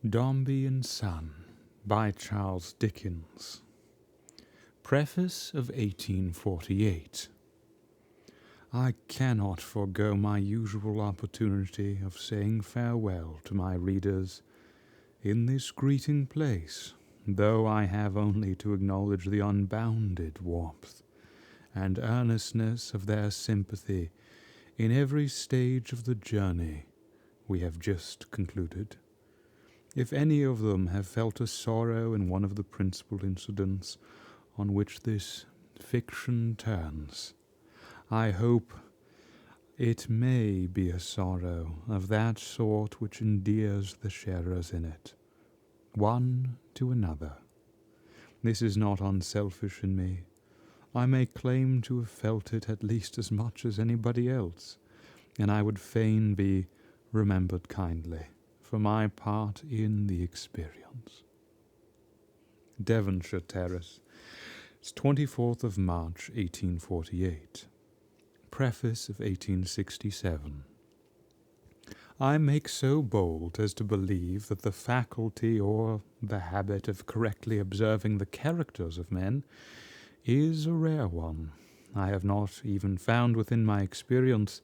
Dombey and Son by Charles Dickens. Preface of 1848. I cannot forego my usual opportunity of saying farewell to my readers in this greeting place, though I have only to acknowledge the unbounded warmth and earnestness of their sympathy in every stage of the journey we have just concluded. If any of them have felt a sorrow in one of the principal incidents on which this fiction turns, I hope it may be a sorrow of that sort which endears the sharers in it, one to another. This is not unselfish in me. I may claim to have felt it at least as much as anybody else, and I would fain be remembered kindly for my part in the experience. Devonshire Terrace, it's 24th of March, 1848. Preface of 1867. I make so bold as to believe that the faculty or the habit of correctly observing the characters of men is a rare one. I have not even found within my experience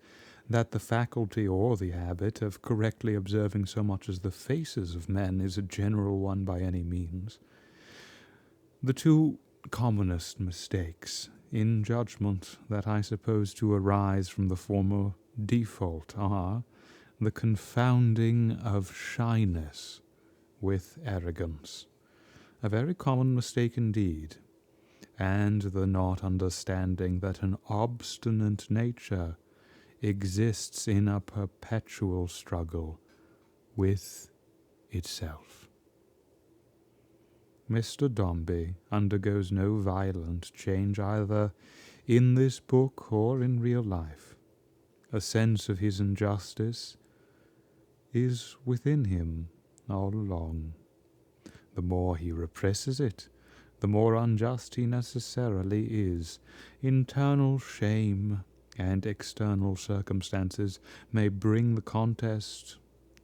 that the faculty or the habit of correctly observing so much as the faces of men is a general one by any means. The two commonest mistakes in judgment that I suppose to arise from the former default are the confounding of shyness with arrogance, a very common mistake indeed, and the not understanding that an obstinate nature exists in a perpetual struggle with itself. Mr. Dombey undergoes no violent change either in this book or in real life. A sense of his injustice is within him all along. The more he represses it, the more unjust he necessarily is. Internal shame and external circumstances may bring the contest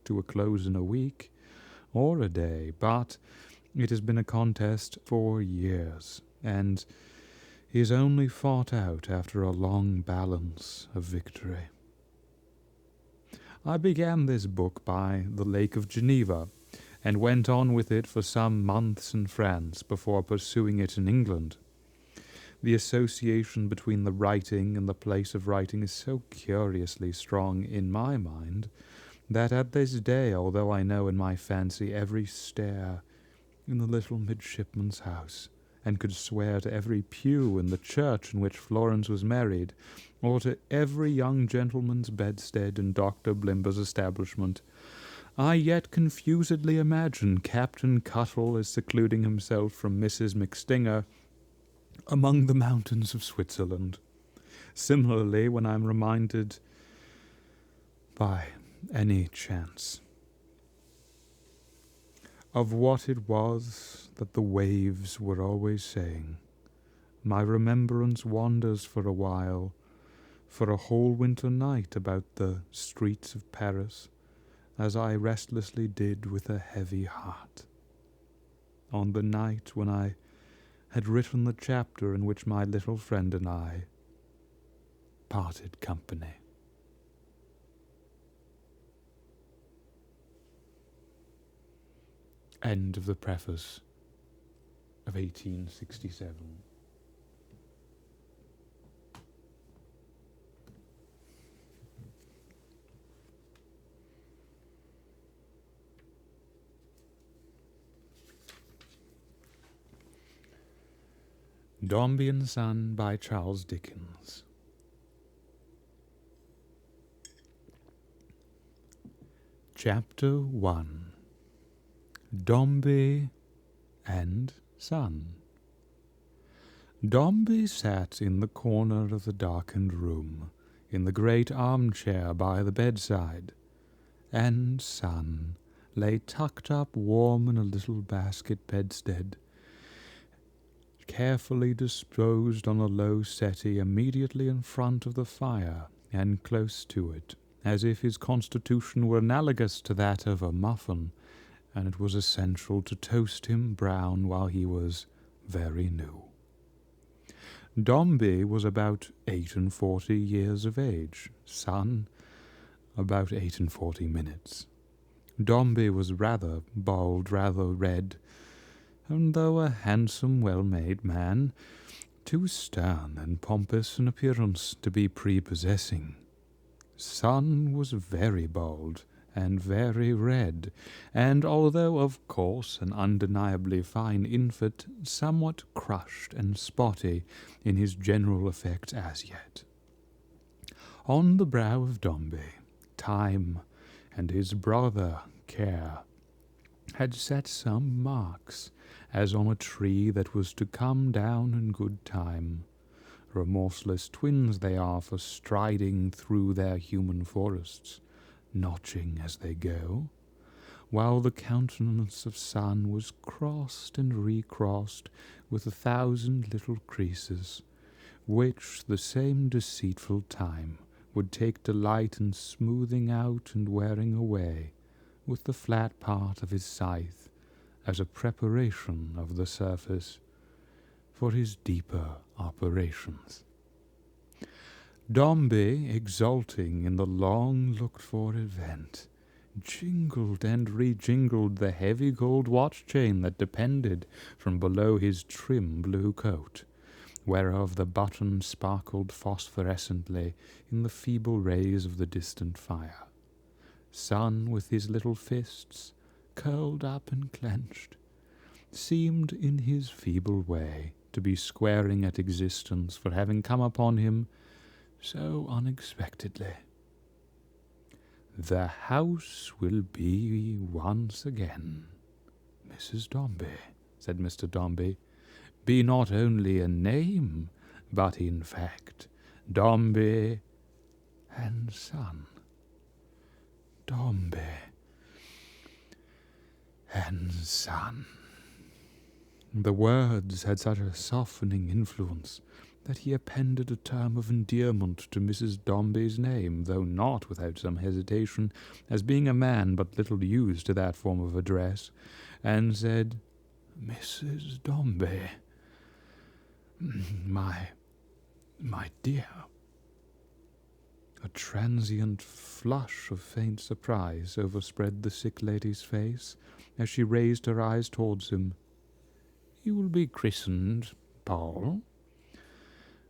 to a close in a week or a day, but it has been a contest for years, and is only fought out after a long balance of victory. I began this book by the Lake of Geneva, and went on with it for some months in France before pursuing it in England. The association between the writing and the place of writing is so curiously strong in my mind that at this day, although I know in my fancy every stair in the little midshipman's house, and could swear to every pew in the church in which Florence was married, or to every young gentleman's bedstead in Dr. Blimber's establishment, I yet confusedly imagine Captain Cuttle as secluding himself from Mrs. McStinger among the mountains of Switzerland. Similarly, when I am reminded by any chance of what it was that the waves were always saying, my remembrance wanders for a while, for a whole winter night about the streets of Paris, as I restlessly did with a heavy heart, on the night when I had written the chapter in which my little friend and I parted company. End of the preface of 1867. Dombey and Son by Charles Dickens. Chapter 1. Dombey and Son. Dombey sat in the corner of the darkened room, in the great armchair by the bedside, and Son lay tucked up warm in a little basket bedstead, carefully disposed on a low settee immediately in front of the fire and close to it, as if his constitution were analogous to that of a muffin, and it was essential to toast him brown while he was very new. Dombey was about 48 of age, son about 48 . Dombey was rather bald, rather red, and though a handsome, well-made man, too stern and pompous in appearance to be prepossessing. Son was very bald and very red, and although of course an undeniably fine infant, somewhat crushed and spotty in his general effect as yet. On the brow of Dombey, Time and his brother Care had set some marks, as on a tree that was to come down in good time. Remorseless twins they are for striding through their human forests, notching as they go, while the countenance of Son was crossed and recrossed with 1,000 little creases, which the same deceitful Time would take delight in smoothing out and wearing away with the flat part of his scythe as a preparation of the surface for his deeper operations. Dombey, exulting in the long-looked-for event, jingled and rejingled the heavy gold watch-chain that depended from below his trim blue coat, whereof the button sparkled phosphorescently in the feeble rays of the distant fire. Son, with his little fists curled up and clenched, seemed in his feeble way to be squaring at existence for having come upon him so unexpectedly. "The house will be once again, Mrs. Dombey," said Mr. Dombey, "be not only a name, but in fact Dombey and Son. Dombey and Son." The words had such a softening influence that he appended a term of endearment to Mrs. Dombey's name, though not without some hesitation, as being a man but little used to that form of address, and said, "Mrs. Dombey, my dear." A transient flush of faint surprise overspread the sick lady's face as she raised her eyes towards him. "You will be christened Paul,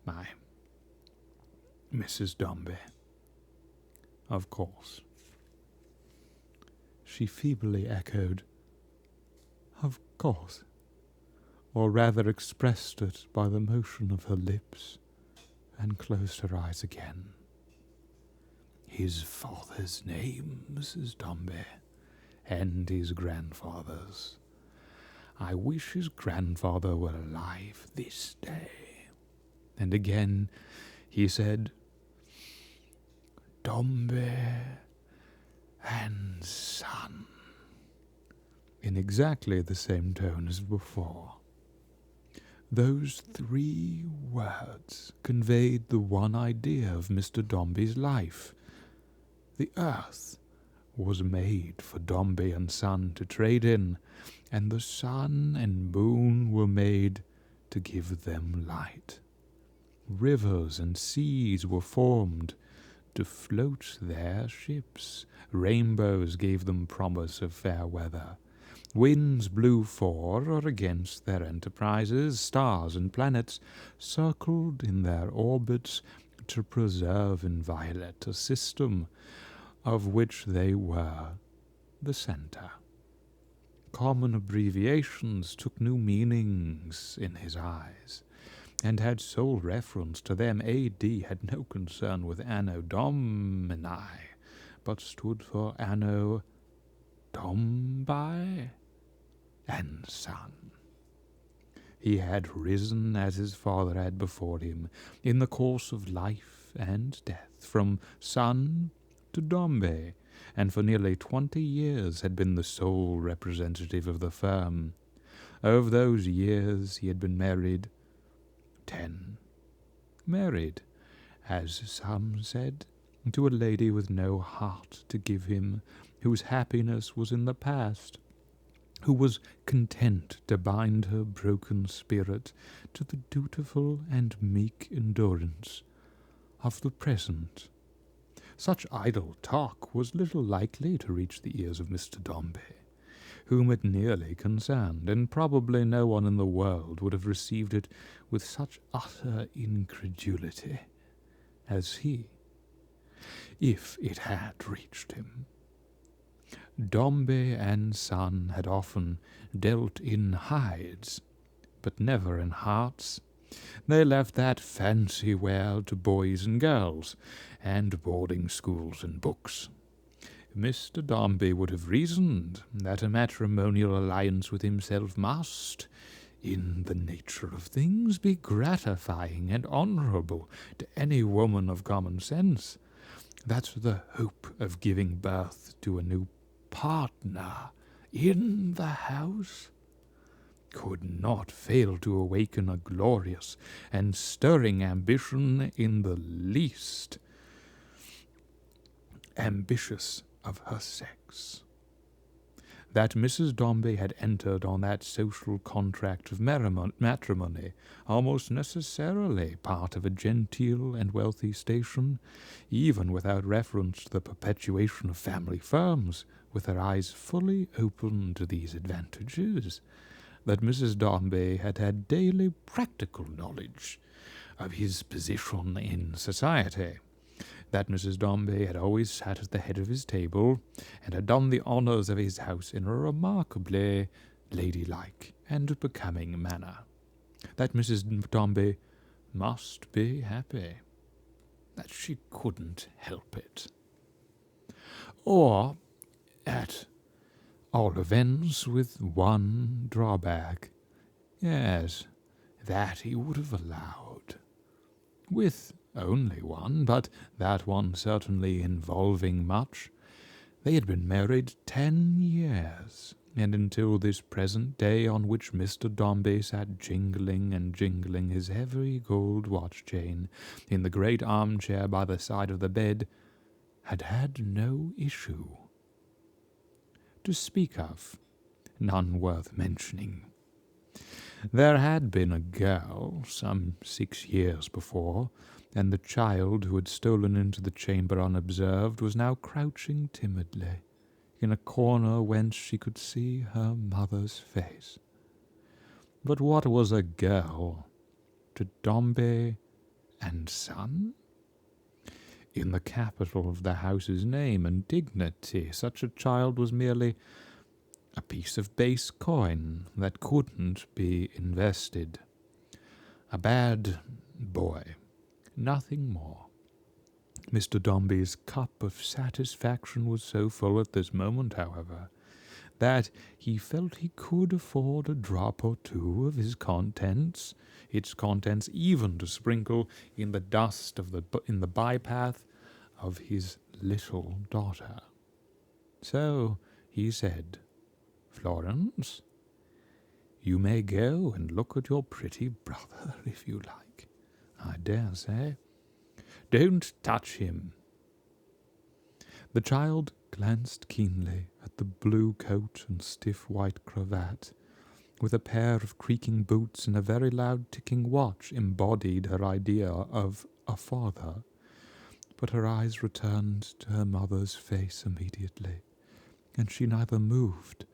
my Mrs. Dombey." "Of course." She feebly echoed, "Of course," or rather expressed it by the motion of her lips, and closed her eyes again. "His father's name, Mrs. Dombey, and his grandfather's. I wish his grandfather were alive this day." And again he said, "Dombey and Son," in exactly the same tone as before. Those 3 words conveyed the one idea of Mr. Dombey's life. The earth was made for Dombey and Son to trade in, and the sun and moon were made to give them light. Rivers and seas were formed to float their ships. Rainbows gave them promise of fair weather. Winds blew for or against their enterprises. Stars and planets circled in their orbits to preserve inviolate a system of which they were the center. Common abbreviations took new meanings in his eyes, and had sole reference to them. A.D. had no concern with Anno Domini, but stood for Anno Dombey and Son. He had risen as his father had before him, in the course of life and death, from Son to Dombey, and for nearly 20 years had been the sole representative of the firm. Of those years he had been married 10. Married, as some said, to a lady with no heart to give him, whose happiness was in the past, who was content to bind her broken spirit to the dutiful and meek endurance of the present. Such idle talk was little likely to reach the ears of Mr. Dombey, whom it nearly concerned, and probably no one in the world would have received it with such utter incredulity as he, if it had reached him. Dombey and Son had often dealt in hides, but never in hearts. They left that fancy wear to boys and girls, and boarding schools and books. Mr. Dombey would have reasoned that a matrimonial alliance with himself must, in the nature of things, be gratifying and honourable to any woman of common sense, that the hope of giving birth to a new partner in the house could not fail to awaken a glorious and stirring ambition in the least ambitious of her sex. That Mrs. Dombey had entered on that social contract of matrimony, almost necessarily part of a genteel and wealthy station, even without reference to the perpetuation of family firms, with her eyes fully open to these advantages, that Mrs. Dombey had had daily practical knowledge of his position in society, that Mrs. Dombey had always sat at the head of his table, and had done the honours of his house in a remarkably ladylike and becoming manner, that Mrs. Dombey must be happy, that she couldn't help it. Or, at all events, with one drawback. Yes, that he would have allowed. With only one, but that one certainly involving much. They had been married 10 years, and until this present day on which Mr. Dombey sat jingling and jingling his heavy gold watch-chain in the great armchair by the side of the bed, had had no issue. To speak of, none worth mentioning. There had been a girl, some 6 years before, and the child who had stolen into the chamber unobserved was now crouching timidly in a corner whence she could see her mother's face. But what was a girl to Dombey and Son? In the capital of the house's name and dignity, such a child was merely a piece of base coin that couldn't be invested. A bad boy, nothing more. Mr. Dombey's cup of satisfaction was so full at this moment, however, that he felt he could afford a drop or two of its contents even to sprinkle in the dust in the bypath of his little daughter. So he said, "Florence, you may go and look at your pretty brother if you like. I dare say. Don't touch him." The child glanced keenly at the blue coat and stiff white cravat, with a pair of creaking boots and a very loud ticking watch embodied her idea of a father, but her eyes returned to her mother's face immediately, and she neither moved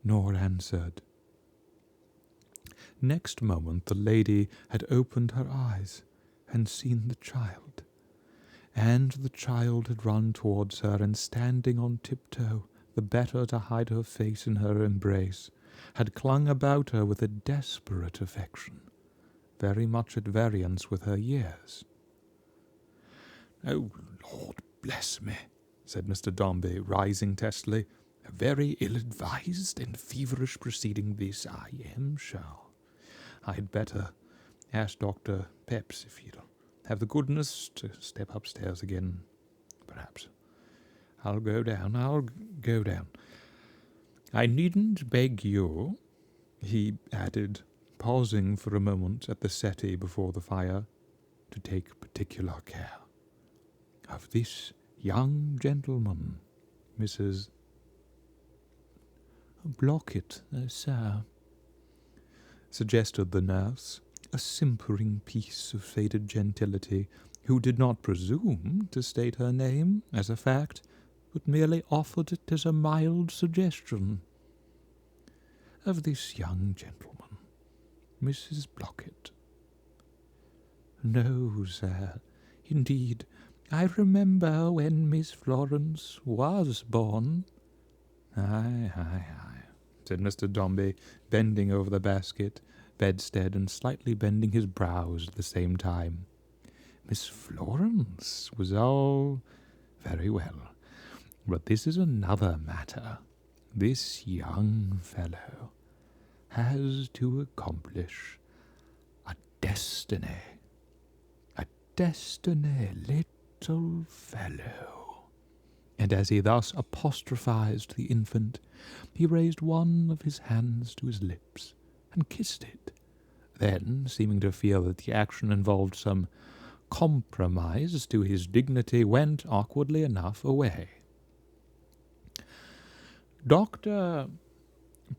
nor answered. Next moment the lady had opened her eyes and seen the child, and the child had run towards her, and standing on tiptoe, the better to hide her face in her embrace, had clung about her with a desperate affection, very much at variance with her years. "Oh, Lord bless me," said Mr. Dombey, rising testily. "A very ill-advised and feverish proceeding this, I am sure. I had better ask Dr. Pepys if he'll have the goodness to step upstairs again, perhaps. I'll go down. I needn't beg you," he added, pausing for a moment at the settee before the fire, "to take particular care of this young gentleman, Mrs. Blockett, sir," suggested the nurse, a simpering piece of faded gentility, who did not presume to state her name as a fact, but merely offered it as a mild suggestion. "Of this young gentleman, Mrs. Blockett." "No, sir. Indeed, I remember when Miss Florence was born." Aye," said Mr. Dombey, bending over the bedstead, and slightly bending his brows at the same time. "Miss Florence was all very well, but this is another matter. This young fellow has to accomplish a destiny, little fellow." And as he thus apostrophized the infant, he raised one of his hands to his lips and kissed it. Then, seeming to feel that the action involved some compromise to his dignity, went, awkwardly enough, away. Dr.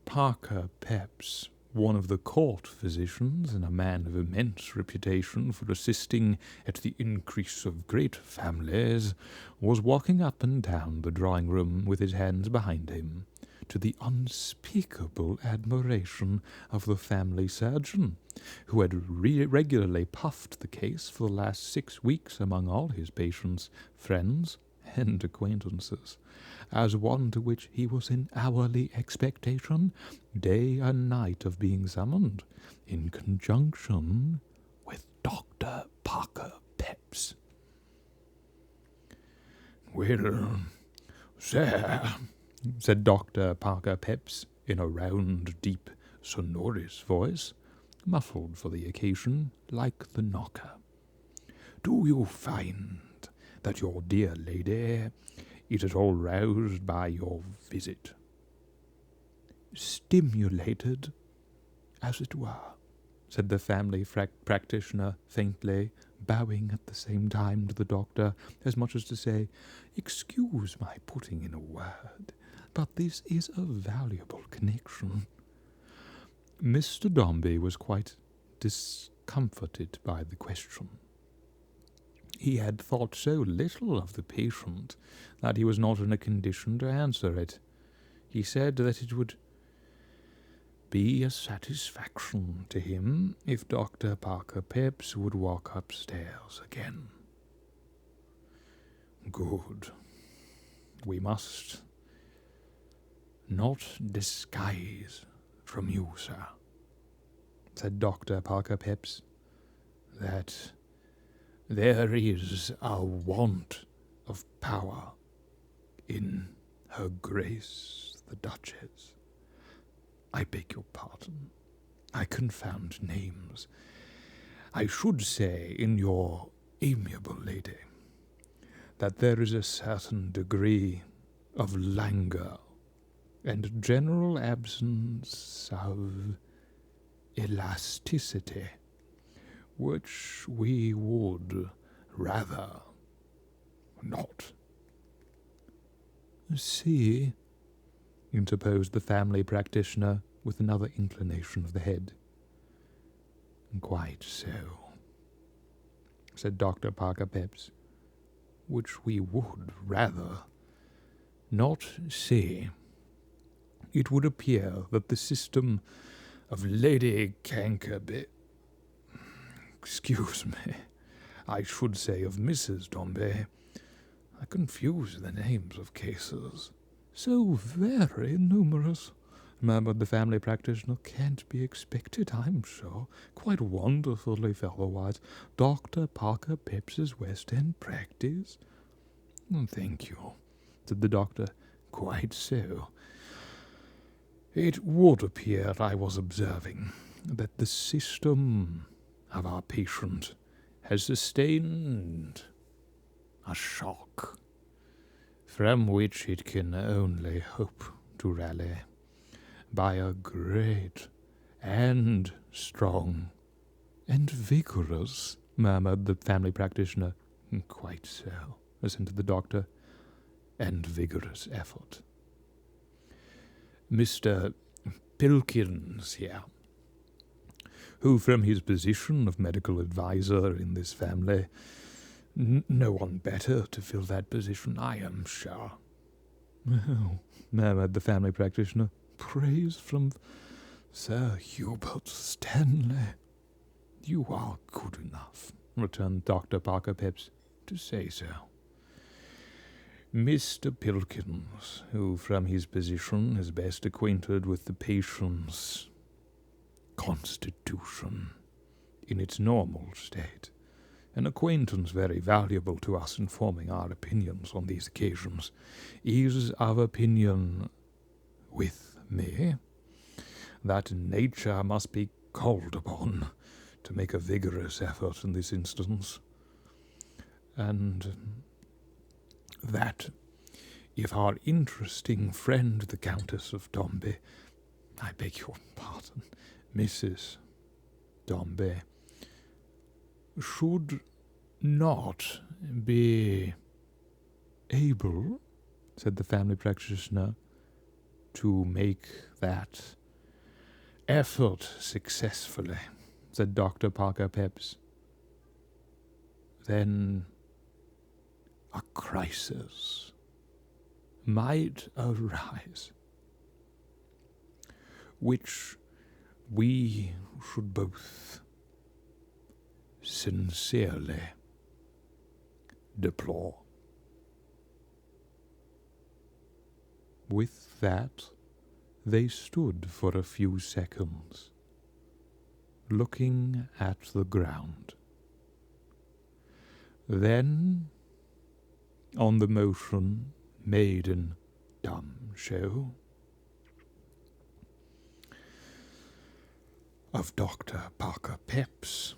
Parker Pepys, one of the court physicians, and a man of immense reputation for assisting at the increase of great families, was walking up and down the drawing-room with his hands behind him, to the unspeakable admiration of the family surgeon, who had regularly puffed the case for the last 6 weeks among all his patients, friends, and acquaintances, as one to which he was in hourly expectation, day and night, of being summoned, in conjunction with Dr. Parker Pepys. "Well, sir," said Dr. Parker Pepys, in a round, deep, sonorous voice, muffled for the occasion, like the knocker, "do you find that your dear lady is at all roused by your visit?" "Stimulated, as it were," said the family practitioner faintly, bowing at the same time to the doctor, as much as to say, "Excuse my putting in a word, but this is a valuable connection." Mr. Dombey was quite discomforted by the question. He had thought so little of the patient that he was not in a condition to answer it. He said that it would be a satisfaction to him if Dr. Parker Pepys would walk upstairs again. "Good. We must not disguise from you, sir," said Dr. Parker Pepys, "that there is a want of power in Her Grace the Duchess. I beg your pardon. I confound names. I should say, in your amiable lady, that there is a certain degree of languor and general absence of elasticity, which we would rather not." "See," interposed the family practitioner, with another inclination of the head. "Quite so," said Dr. Parker Pepys, "which we would rather not see. It would appear that the system of Lady Cankerby— excuse me, I should say of Mrs. Dombey— I confuse the names of cases." "So very numerous," murmured the family practitioner. "Can't be expected, I'm sure. Quite wonderful if otherwise. Dr. Parker Pepys's West End practice." "Thank you," said the doctor. "Quite so. It would appear, I was observing, that the system of our patient has sustained a shock, from which it can only hope to rally by a great and strong—" "And vigorous," murmured the family practitioner. "Quite so," assented the doctor, "and vigorous effort." Mr. Pilkins here, who from his position of medical adviser in this family, no one better to fill that position, I am sure. Oh, murmured the family practitioner. Praise from Sir Hubert Stanley. You are good enough, returned Dr. Parker Peps, to say so. Mr. Pilkins, who from his position is best acquainted with the patient's constitution in its normal state, an acquaintance very valuable to us in forming our opinions on these occasions, is of opinion with me that nature must be called upon to make a vigorous effort in this instance, and that if our interesting friend the Countess of Dombey, I beg your pardon, Mrs. Dombey, should not be able, said the family practitioner, to make that effort successfully, said Dr. Parker Peps, then a crisis might arise, which we should both sincerely deplore. With that, they stood for a few seconds, looking at the ground. Then, on the motion made in dumb show of Dr. Parker Peps,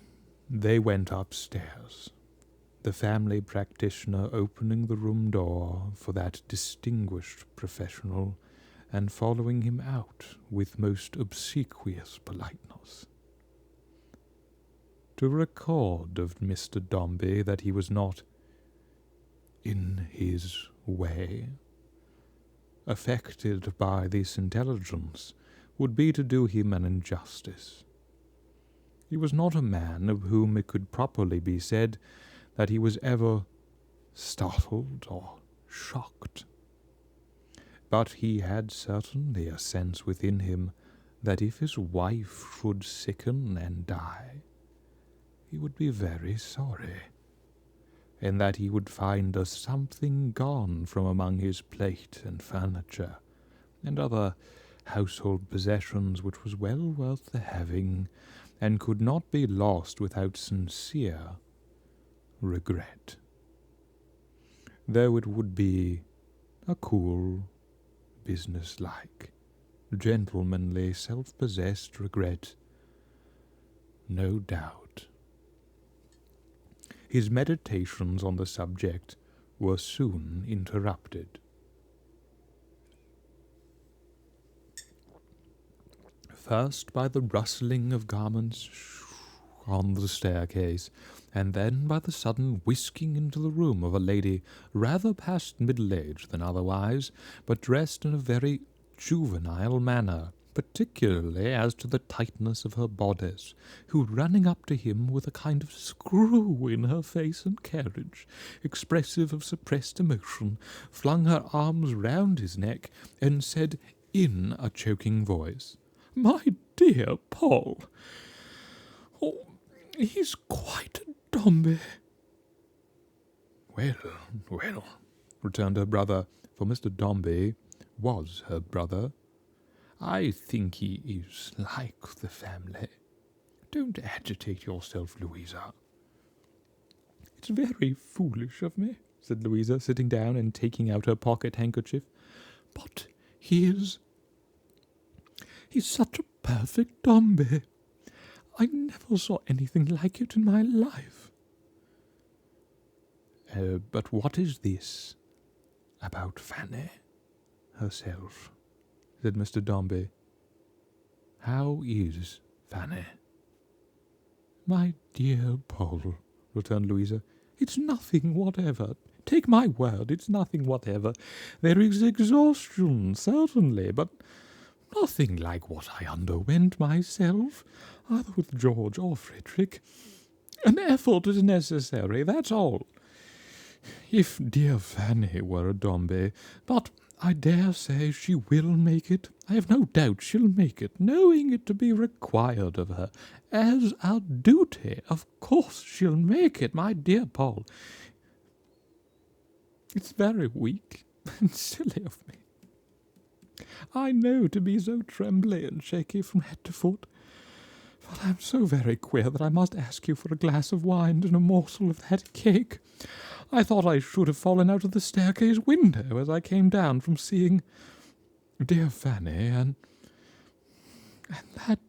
they went upstairs, the family practitioner opening the room door for that distinguished professional and following him out with most obsequious politeness. To record of Mr. Dombey that he was not, in his way, affected by this intelligence would be to do him an injustice. He was not a man of whom it could properly be said that he was ever startled or shocked. But he had certainly a sense within him that if his wife should sicken and die, he would be very sorry, and that he would find a something gone from among his plate and furniture, and other household possessions which was well worth the having, and could not be lost without sincere regret. Though it would be a cool, business-like, gentlemanly, self-possessed regret, no doubt. His meditations on the subject were soon interrupted. First by the rustling of garments on the staircase, and then by the sudden whisking into the room of a lady rather past middle age than otherwise, but dressed in a very juvenile manner, particularly as to the tightness of her bodice, who, running up to him with a kind of screw in her face and carriage, expressive of suppressed emotion, flung her arms round his neck, and said in a choking voice, "My dear Paul, oh, he's quite a Dombey." Well, well, returned her brother, for Mr. Dombey was her brother, I think he is like the family. Don't agitate yourself, Louisa. "It's very foolish of me," said Louisa, sitting down and taking out her pocket handkerchief. "But he's such a perfect Dombey. I never saw anything like it in my life." But what is this about Fanny herself?" said Mr. Dombey. "How is Fanny?" "My dear Paul," returned Louisa, "it's nothing whatever. Take my word, it's nothing whatever. There is exhaustion, certainly, but Nothing like what I underwent myself, either with George or Frederick. An effort is necessary, that's all. If dear Fanny were a Dombey, but I dare say she will make it. I have no doubt she'll make it, knowing it to be required of her. As a duty, of course she'll make it, my dear Paul. It's very weak and silly of me, I know, to be so trembly and shaky from head to foot. But I'm so very queer that I must ask you for a glass of wine and a morsel of that cake. I thought I should have fallen out of the staircase window as I came down from seeing dear Fanny and that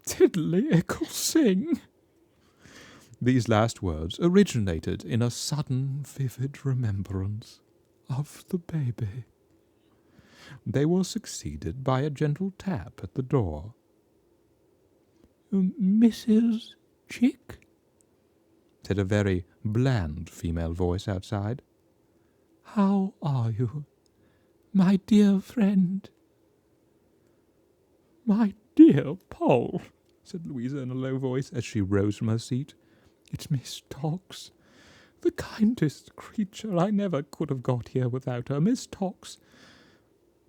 tiddly ickle sing. These last words originated in a sudden vivid remembrance of the baby. They were succeeded by a gentle tap at the door. "Mrs. Chick?" said a very bland female voice outside. "How are you, my dear friend?" "My dear Paul," said Louisa in a low voice as she rose from her seat, "it's Miss Tox. The kindest creature. I never could have got here without her. Miss Tox.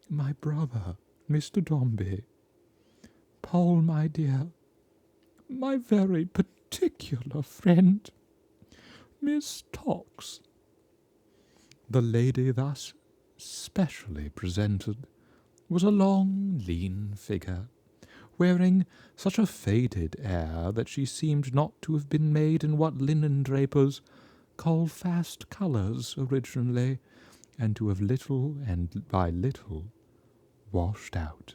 My brother, Mr. Dombey. Paul, my dear, my very particular friend, Miss Tox." The lady thus specially presented was a long, lean figure, wearing such a faded air that she seemed not to have been made in what linen drapers call fast colours originally, and to have little and by little washed out.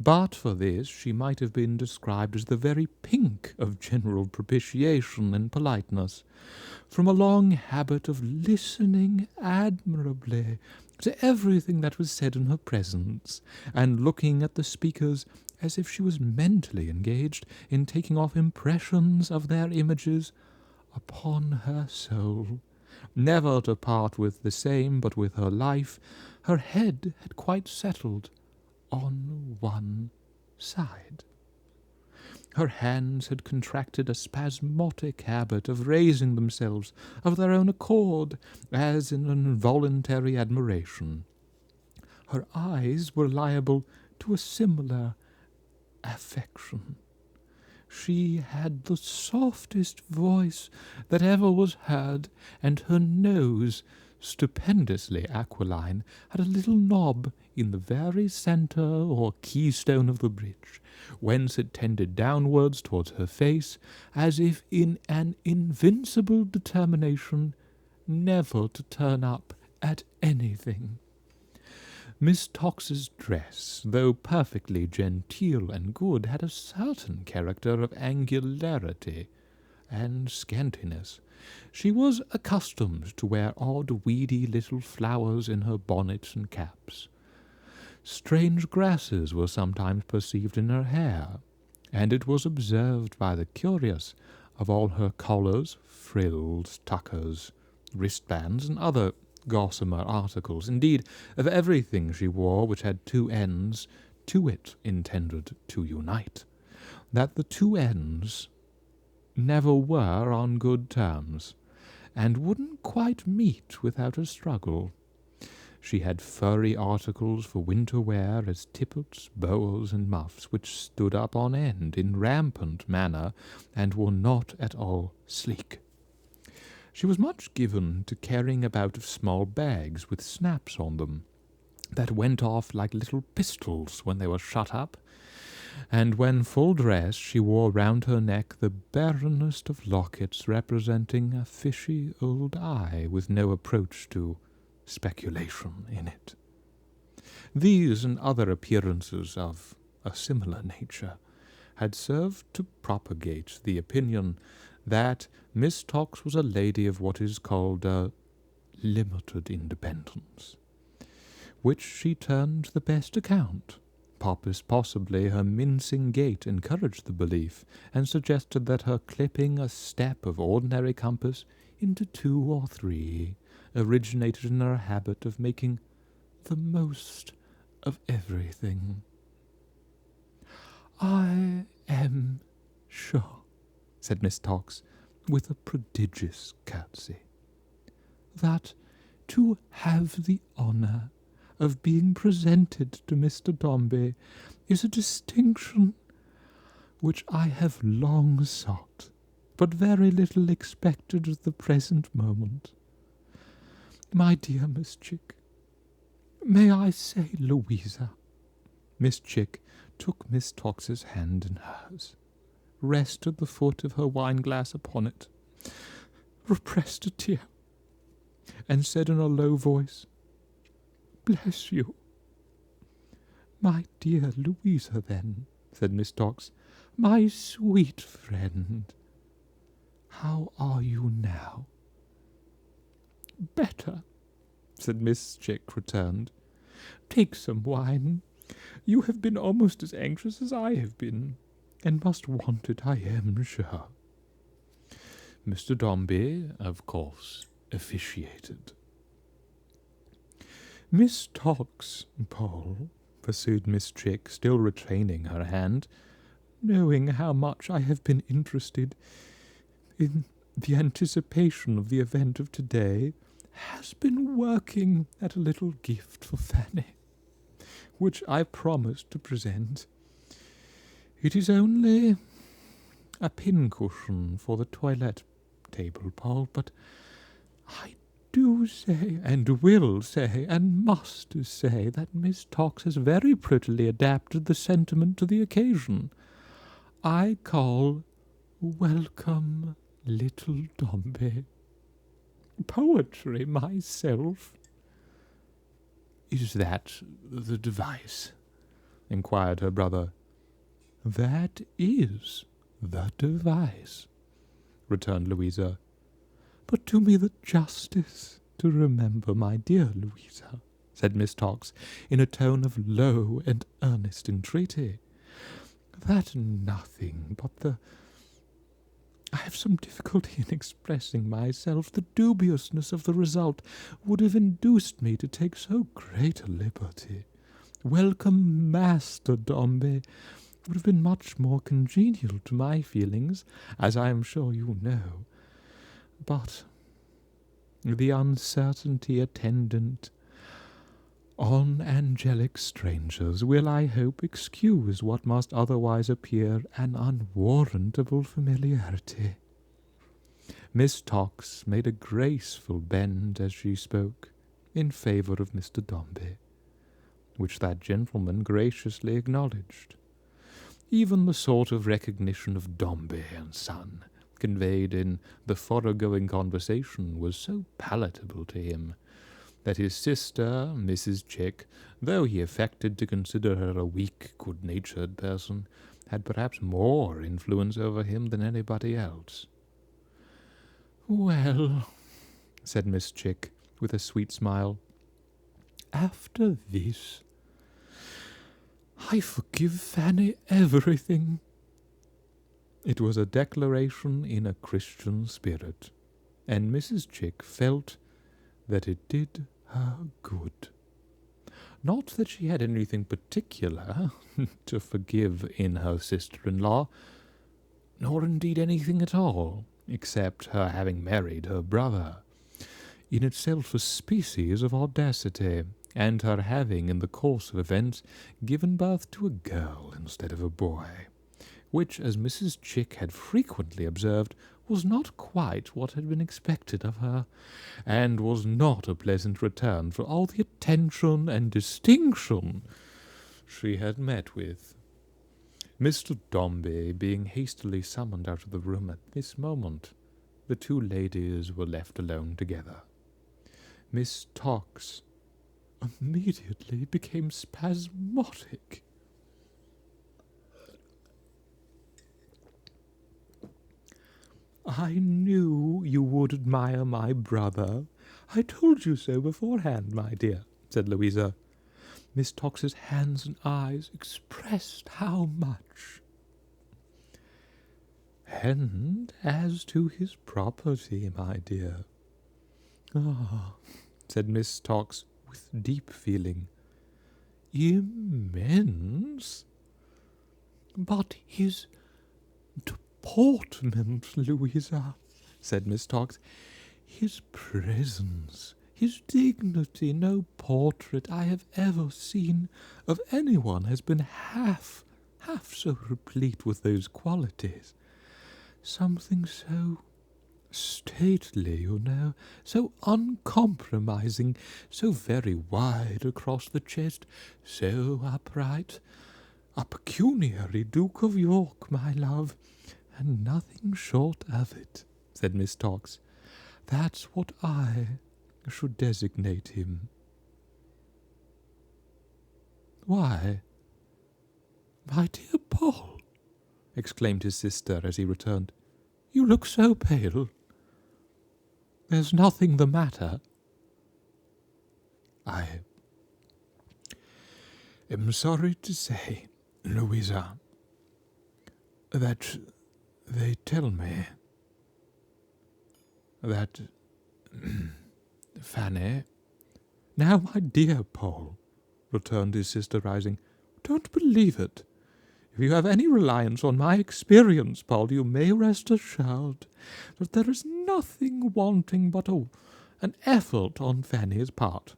But for this she might have been described as the very pink of general propitiation and politeness, from a long habit of listening admirably to everything that was said in her presence, and looking at the speakers as if she was mentally engaged in taking off impressions of their images upon her soul, never to part with the same but with her life. Her head had quite settled on one side. Her hands had contracted a spasmodic habit of raising themselves of their own accord, as in an involuntary admiration. Her eyes were liable to a similar affection. She had the softest voice that ever was heard, and her nose, stupendously aquiline, had a little knob in the very centre or keystone of the bridge, whence it tended downwards towards her face, as if in an invincible determination never to turn up at anything. Miss Tox's dress, though perfectly genteel and good, had a certain character of angularity and scantiness. She was accustomed to wear odd weedy little flowers in her bonnets and caps. Strange grasses were sometimes perceived in her hair, and it was observed by the curious of all her collars, frills, tuckers, wristbands, and other gossamer articles, indeed, of everything she wore which had two ends to it intended to unite, that the two ends never were on good terms, and wouldn't quite meet without a struggle. She had furry articles for winter wear, as tippets, boas, and muffs, which stood up on end in rampant manner, and were not at all sleek. She was much given to carrying about small bags with snaps on them, that went off like little pistols when they were shut up, and when full dressed she wore round her neck the barrenest of lockets, representing a fishy old eye with no approach to speculation in it. These and other appearances of a similar nature had served to propagate the opinion that Miss Tox was a lady of what is called a limited independence, which she turned to the best account. Possibly her mincing gait encouraged the belief, and suggested that her clipping a step of ordinary compass into 2 or 3 originated in her habit of making the most of everything. I am sure, said Miss Tox, with a prodigious curtsy, that to have the honour of being presented to Mr. Dombey is a distinction which I have long sought, but very little expected at the present moment. My dear Miss Chick, may I say Louisa? Miss Chick took Miss Tox's hand in hers, rested the foot of her wine-glass upon it, repressed a tear, and said in a low voice, "Bless you." "My dear Louisa, then," said Miss Tox, "my sweet friend, how are you now?" "Better," said Miss Chick, returned. "Take some wine. You have been almost as anxious as I have been, and must want it, I am sure." Mr. Dombey, of course, officiated. "Miss Tox, Paul," pursued Miss Chick, still retaining her hand, "knowing how much I have been interested in the anticipation of the event of today, has been working at a little gift for Fanny, which I promised to present. It is only a pincushion for the toilette table, Paul, but I do say, and will say, and must say, that Miss Tox has very prettily adapted the sentiment to the occasion. I call Welcome, Little Dombey. Poetry myself." "Is that the device?" inquired her brother. "That is the device," returned Louisa. "But do me the justice to remember, my dear Louisa," said Miss Tox, in a tone of low and earnest entreaty, "that nothing but I have some difficulty in expressing myself. The dubiousness of the result would have induced me to take so great a liberty. Welcome, Master Dombey, would have been much more congenial to my feelings, as I am sure you know. But the uncertainty attendant on angelic strangers will, I hope, excuse what must otherwise appear an unwarrantable familiarity." Miss Tox made a graceful bend as she spoke, in favour of Mr. Dombey, which that gentleman graciously acknowledged. Even the sort of recognition of Dombey and Son, conveyed in the foregoing conversation, was so palatable to him, that his sister, Mrs. Chick, though he affected to consider her a weak, good-natured person, had perhaps more influence over him than anybody else. "Well," said Miss Chick, with a sweet smile, "after this, I forgive Fanny everything." It was a declaration in a Christian spirit, and Mrs. Chick felt that it did her good. Not that she had anything particular to forgive in her sister-in-law, nor indeed anything at all, except her having married her brother, in itself a species of audacity, and her having, in the course of events, given birth to a girl instead of a boy, which, as Mrs. Chick had frequently observed, was not quite what had been expected of her, and was not a pleasant return for all the attention and distinction she had met with. Mr. Dombey being hastily summoned out of the room at this moment, the two ladies were left alone together. Miss Tox immediately became spasmodic. "I knew you would admire my brother. I told you so beforehand, my dear," said Louisa. Miss Tox's hands and eyes expressed how much. "And as to his property, my dear." "Ah," said Miss Tox, with deep feeling, immense. But his deportment, Louisa, said Miss Tox, his presence, his dignity, no portrait I have ever seen of anyone has been half so replete with those qualities. Something so stately, you know, so uncompromising, so very wide across the chest, so upright. A pecuniary Duke of York, my love, and nothing short of it, said Miss Tox. That's what I should designate him. Why, my dear Paul, exclaimed his sister as he returned, you look so pale. There's nothing the matter. I am sorry to say, Louisa, that they tell me that Fanny— Now, my dear Paul, returned his sister, rising, don't believe it. If you have any reliance on my experience, Paul, you may rest assured that there is nothing wanting but an effort on Fanny's part.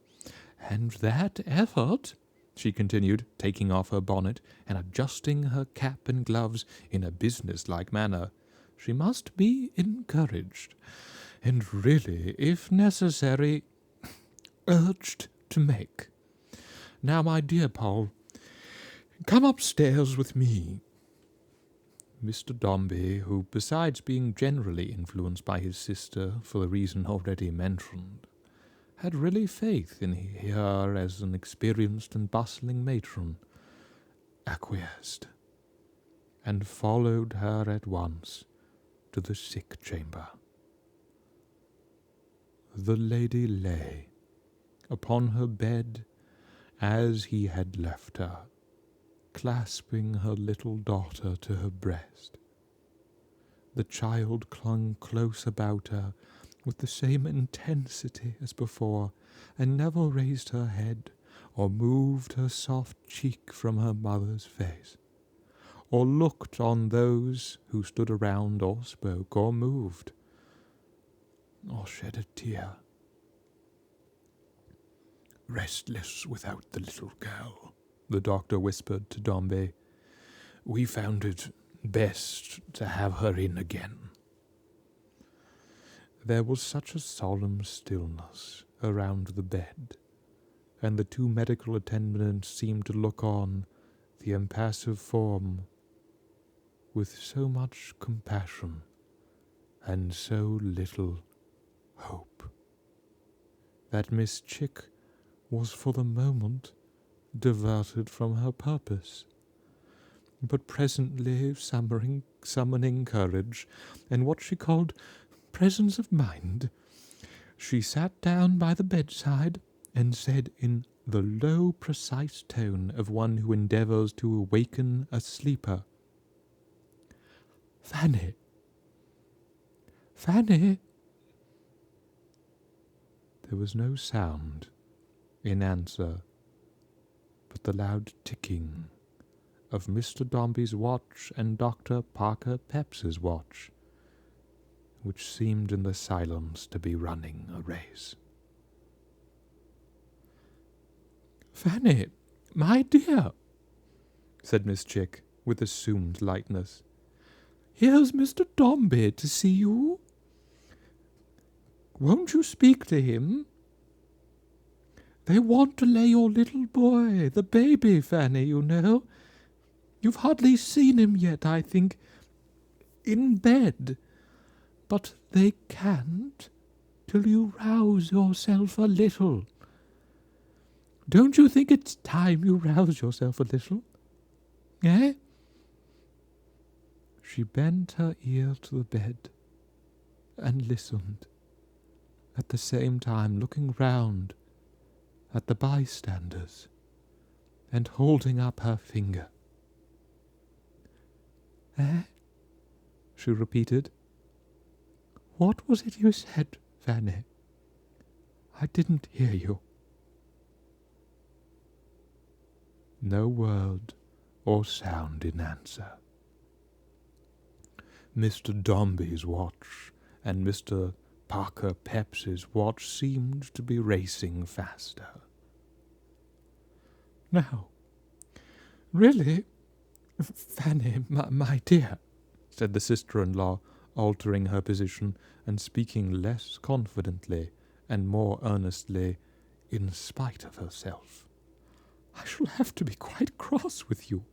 And that effort, she continued, taking off her bonnet and adjusting her cap and gloves in a business-like manner, she must be encouraged, and really, if necessary, urged to make. Now, my dear Paul, come upstairs with me. Mr. Dombey, who, besides being generally influenced by his sister for the reason already mentioned, had really faith in her as an experienced and bustling matron, acquiesced, and followed her at once to the sick chamber. The lady lay upon her bed as he had left her, clasping her little daughter to her breast. The child clung close about her with the same intensity as before, and never raised her head or moved her soft cheek from her mother's face, or looked on those who stood around, or spoke, or moved, or shed a tear. Restless without the little girl, the doctor whispered to Dombey. We found it best to have her in again. There was such a solemn stillness around the bed, and the two medical attendants seemed to look on the impassive form with so much compassion and so little hope, that Miss Chick was for the moment diverted from her purpose, but presently summoning courage and what she called presence of mind, she sat down by the bedside and said in the low, precise tone of one who endeavours to awaken a sleeper, Fanny! Fanny! There was no sound in answer but the loud ticking of Mr. Dombey's watch and Dr. Parker Pepps's watch, which seemed in the silence to be running a race. Fanny, my dear, said Miss Chick with assumed lightness, here's Mr. Dombey to see you. Won't you speak to him? They want to lay your little boy, the baby, Fanny, you know. You've hardly seen him yet, I think, in bed. But they can't till you rouse yourself a little. Don't you think it's time you rouse yourself a little? Eh? She bent her ear to the bed and listened, at the same time looking round at the bystanders and holding up her finger. Eh? She repeated. What was it you said, Fanny? I didn't hear you. No word or sound in answer. Mr. Dombey's watch and Mr. Parker Peps's watch seemed to be racing faster. "Now, really, Fanny, my dear," said the sister-in-law, altering her position and speaking less confidently and more earnestly, in spite of herself, "I shall have to be quite cross with you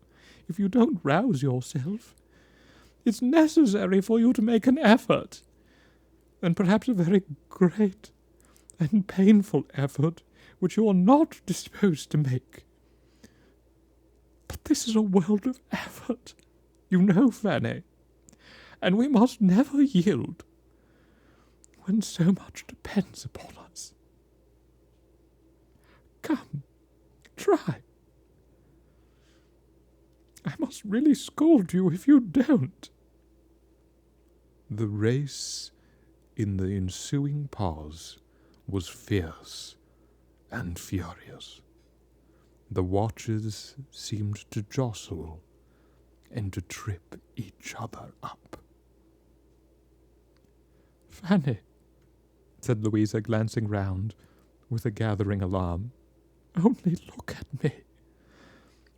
if you don't rouse yourself. It's necessary for you to make an effort, and perhaps a very great and painful effort, which you are not disposed to make. But this is a world of effort, you know, Fanny, and we must never yield when so much depends upon us. Come, try. I must really scold you if you don't." The race in the ensuing pause was fierce and furious. The watches seemed to jostle and to trip each other up. "Fanny," said Louisa, glancing round with a gathering alarm, "only look at me.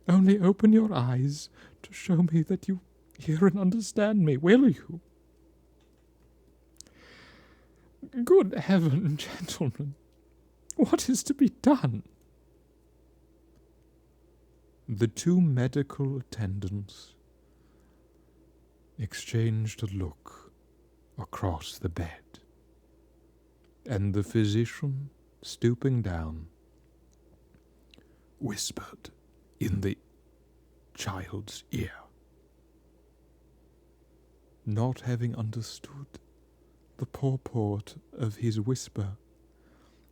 Only open your eyes to show me that you hear and understand me, will you? Good heaven, gentlemen, what is to be done?" The two medical attendants exchanged a look across the bed, and the physician, stooping down, whispered in the child's ear. Not having understood the purport of his whisper,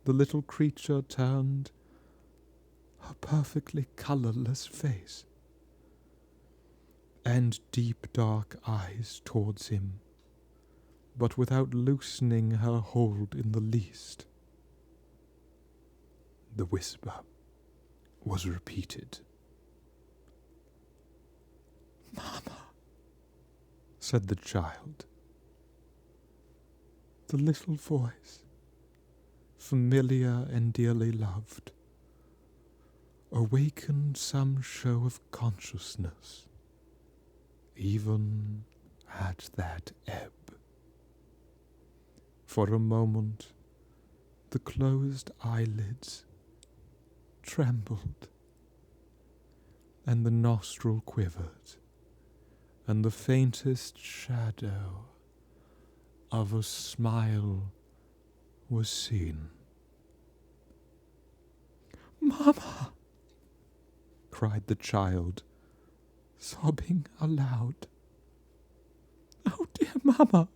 the little creature turned her perfectly colourless face and deep dark eyes towards him, but without loosening her hold in the least. The whisper was repeated. "Mamma," said the child. The little voice, familiar and dearly loved, awakened some show of consciousness, even at that ebb. For a moment the closed eyelids trembled, and the nostril quivered, and the faintest shadow of a smile was seen. "Mamma!" cried the child, sobbing aloud. "Oh, dear mamma!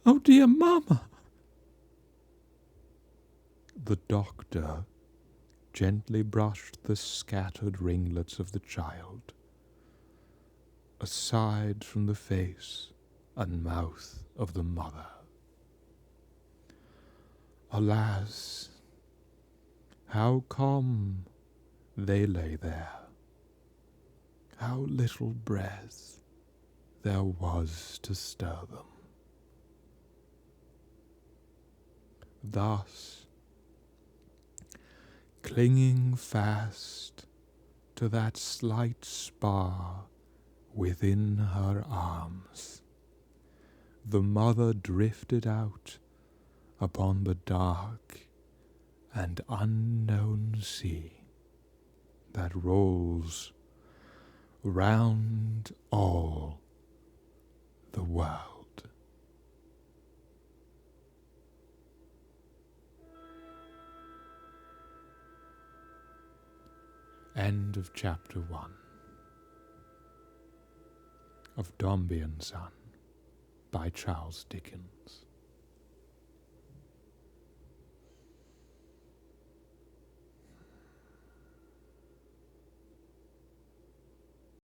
Oh, dear mamma!" The doctor gently brushed the scattered ringlets of the child aside from the face and mouth of the mother. Alas, how calm they lay there, how little breath there was to stir them. Thus, clinging fast to that slight spar within her arms, the mother drifted out upon the dark and unknown sea that rolls round all the world. End of chapter 1 of Dombey and Son by Charles Dickens.